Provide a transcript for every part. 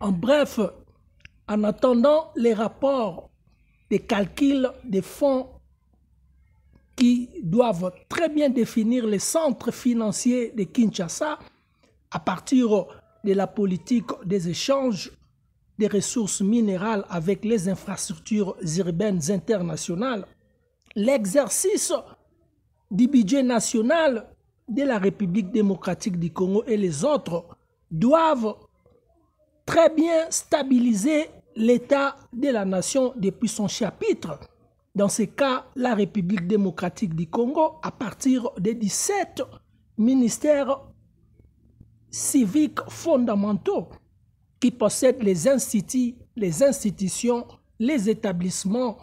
En bref, en attendant les rapports des calculs des fonds qui doivent très bien définir les centres financiers de Kinshasa à partir de la politique des échanges des ressources minérales avec les infrastructures urbaines internationales, l'exercice du budget national de la République démocratique du Congo et les autres doivent très bien stabiliser l'état de la nation depuis son chapitre. Dans ce cas, la République démocratique du Congo, à partir des 17 ministères civiques fondamentaux qui possèdent les institutions, les établissements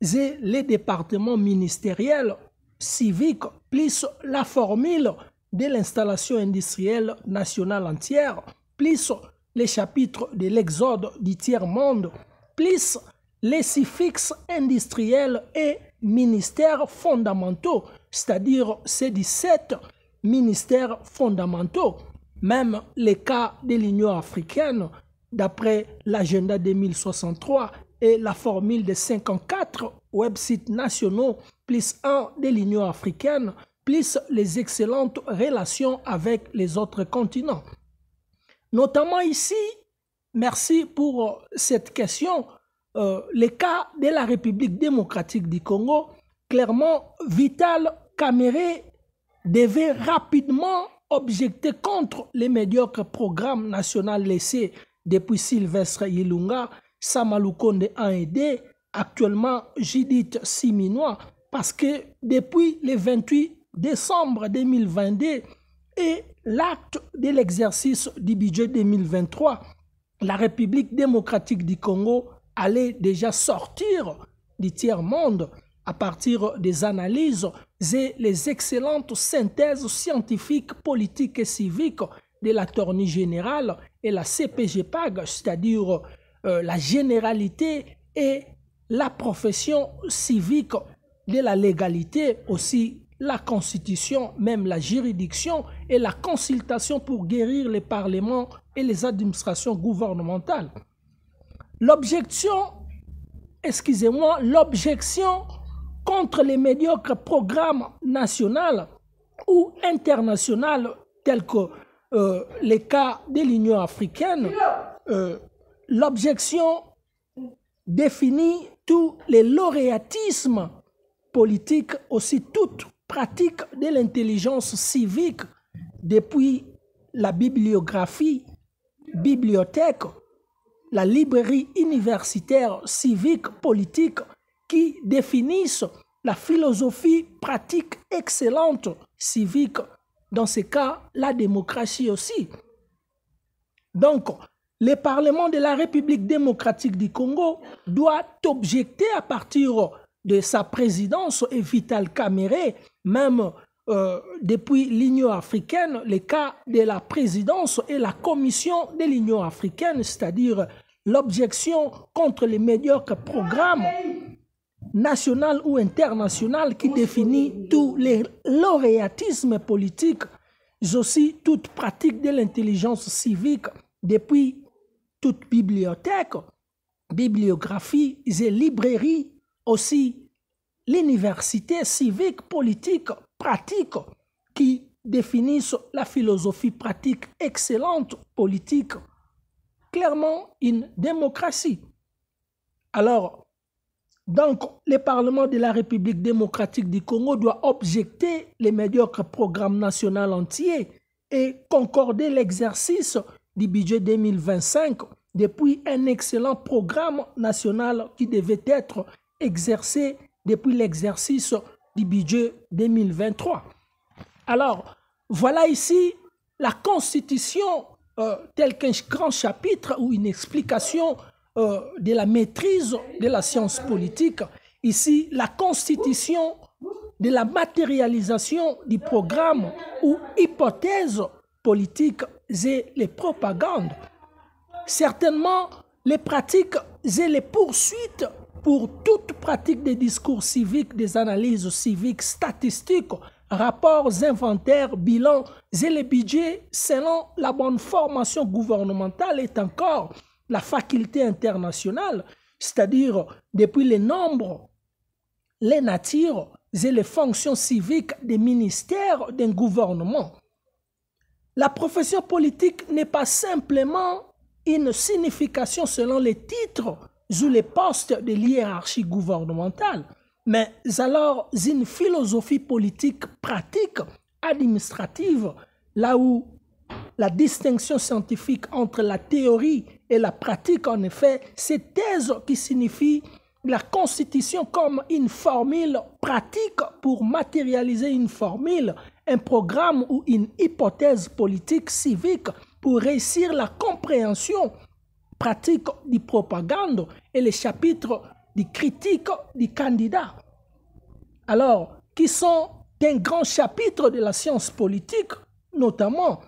et les départements ministériels civiques, plus la formule de l'installation industrielle nationale entière, plus les chapitres de l'exode du tiers-monde, plus les suffixes industriels et ministères fondamentaux, c'est-à-dire ces 17 ministères fondamentaux. Même les cas de l'Union africaine, d'après l'agenda 2063 et la formule de 54 websites nationaux, plus un de l'Union africaine, plus les excellentes relations avec les autres continents. Notamment ici, merci pour cette question, le cas de la République démocratique du Congo, clairement, Vital Kamerhe devait rapidement objecter contre les médiocres programmes nationaux laissés depuis Sylvestre Ilunga, Samalukonde 1 et 2, actuellement Judith Siminois, parce que depuis le 28 décembre 2022 et l'acte de l'exercice du budget 2023, la République démocratique du Congo allait déjà sortir du tiers-monde à partir des analyses et les excellentes synthèses scientifiques, politiques et civiques de l'Attorney générale et la CPGPAG, c'est-à-dire la généralité et la profession civique de la légalité, aussi la constitution, même la juridiction et la consultation pour guérir les parlements et les administrations gouvernementales. L'objection contre les médiocres programmes nationaux ou internationaux tels que les cas de l'Union africaine, l'objection définit tous les lauréatismes politiques, aussi toute pratique de l'intelligence civique depuis la bibliographie, bibliothèque, la librairie universitaire civique politique qui définissent la philosophie pratique excellente civique, dans ce cas la démocratie aussi. Donc, le Parlement de la République démocratique du Congo doit objecter à partir de sa présidence et Vital Kamerhe, même depuis l'Union africaine, le cas de la présidence et la commission de l'Union africaine, c'est-à-dire l'objection contre les médiocres programmes national ou international qui définit tous les lauréatismes politiques, mais aussi toute pratique de l'intelligence civique depuis toute bibliothèque, bibliographie et librairie, aussi l'université civique, politique, pratique qui définissent la philosophie pratique excellente, politique, clairement une démocratie. Alors, donc, le Parlement de la République démocratique du Congo doit objecter les médiocres programmes nationaux entiers et concorder l'exercice du budget 2025 depuis un excellent programme national qui devait être exercé depuis l'exercice du budget 2023. Alors, voilà ici la Constitution telle qu'un grand chapitre ou une explication de la maîtrise de la science politique. Ici, la constitution de la matérialisation du programme ou hypothèse politique et les propagandes. Certainement, les pratiques et les poursuites pour toute pratique des discours civiques, des analyses civiques, statistiques, rapports, inventaires, bilans et les budgets selon la bonne formation gouvernementale est encore la faculté internationale, c'est-à-dire depuis les nombres, les natures et les fonctions civiques des ministères d'un gouvernement. La profession politique n'est pas simplement une signification selon les titres ou les postes de l'hiérarchie gouvernementale, mais alors une philosophie politique pratique, administrative, là où la distinction scientifique entre la théorie et la pratique, en effet, c'est thèse qui signifie la constitution comme une formule pratique pour matérialiser une formule, un programme ou une hypothèse politique civique pour réussir la compréhension pratique du propagande et les chapitres de critique du candidat. Alors, qui sont un grand chapitre de la science politique, notamment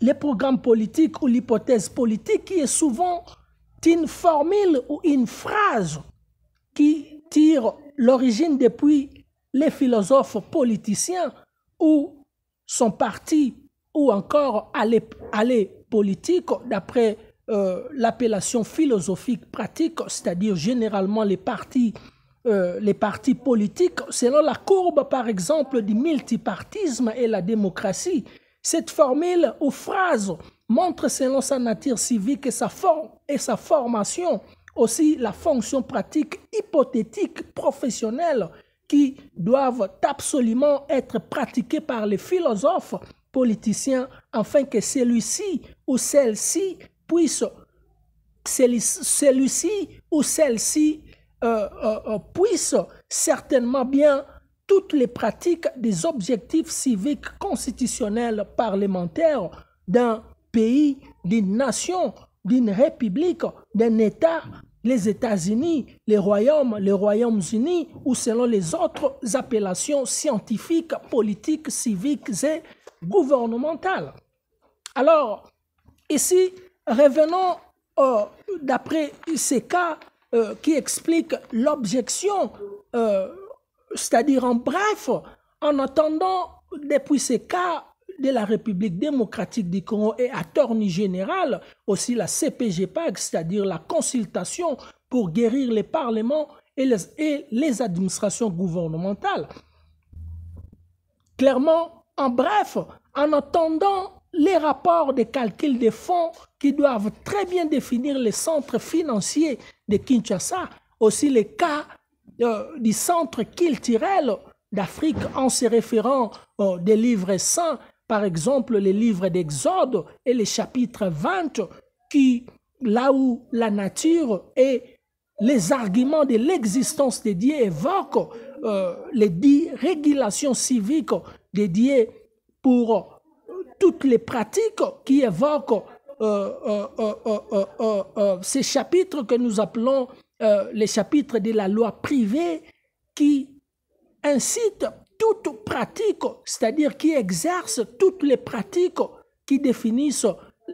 les programmes politiques ou l'hypothèse politique qui est souvent une formule ou une phrase qui tire l'origine depuis les philosophes politiciens ou son parti ou encore aller politique d'après l'appellation philosophique pratique, c'est-à-dire généralement les partis politiques, selon la courbe par exemple du multipartisme et la démocratie. Cette formule ou phrase montre selon sa nature civique et sa formation aussi la fonction pratique hypothétique professionnelle qui doivent absolument être pratiquées par les philosophes politiciens afin que celui-ci ou celle-ci puisse puisse certainement bien toutes les pratiques des objectifs civiques constitutionnels parlementaires d'un pays, d'une nation, d'une république, d'un État, les États-Unis, les Royaumes-Unis ou selon les autres appellations scientifiques, politiques, civiques et gouvernementales. Alors, ici, revenons d'après ces cas qui expliquent l'objection, c'est-à-dire en bref, en attendant depuis ces cas de la République démocratique du Congo et attorney général, aussi la CPGPAG, c'est-à-dire la consultation pour guérir les parlements et les administrations gouvernementales. Clairement, en bref, en attendant les rapports de calcul des fonds qui doivent très bien définir les centres financiers de Kinshasa, aussi les cas du centre culturel d'Afrique en se référant des livres saints, par exemple les livres d'Exode et les chapitres 20, qui, là où la nature et les arguments de l'existence de Dieu évoquent les régulations civiques dédiées pour toutes les pratiques qui évoquent ces chapitres que nous appelons les chapitres de la loi privée qui incitent toute pratique, c'est-à-dire qui exercent toutes les pratiques qui définissent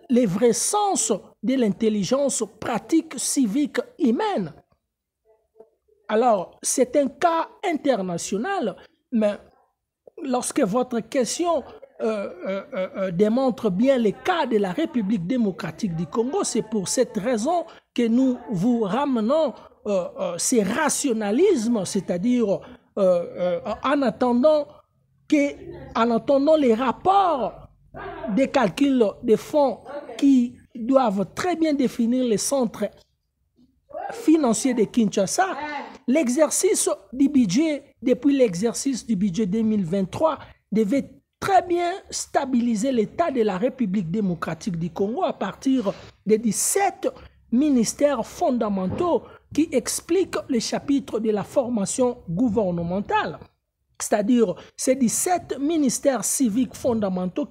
les vrais sens de l'intelligence pratique civique humaine. Alors, c'est un cas international, mais lorsque votre question démontre bien les cas de la République démocratique du Congo, c'est pour cette raison que nous vous ramenons ces rationalismes, c'est-à-dire en attendant les rapports des calculs des fonds qui doivent très bien définir les centres financiers de Kinshasa, l'exercice du budget, depuis l'exercice du budget 2023, devait très bien stabiliser l'état de la République démocratique du Congo à partir des 17 ministères fondamentaux qui expliquent les chapitres de la formation gouvernementale. C'est-à-dire ces 17 ministères civiques fondamentaux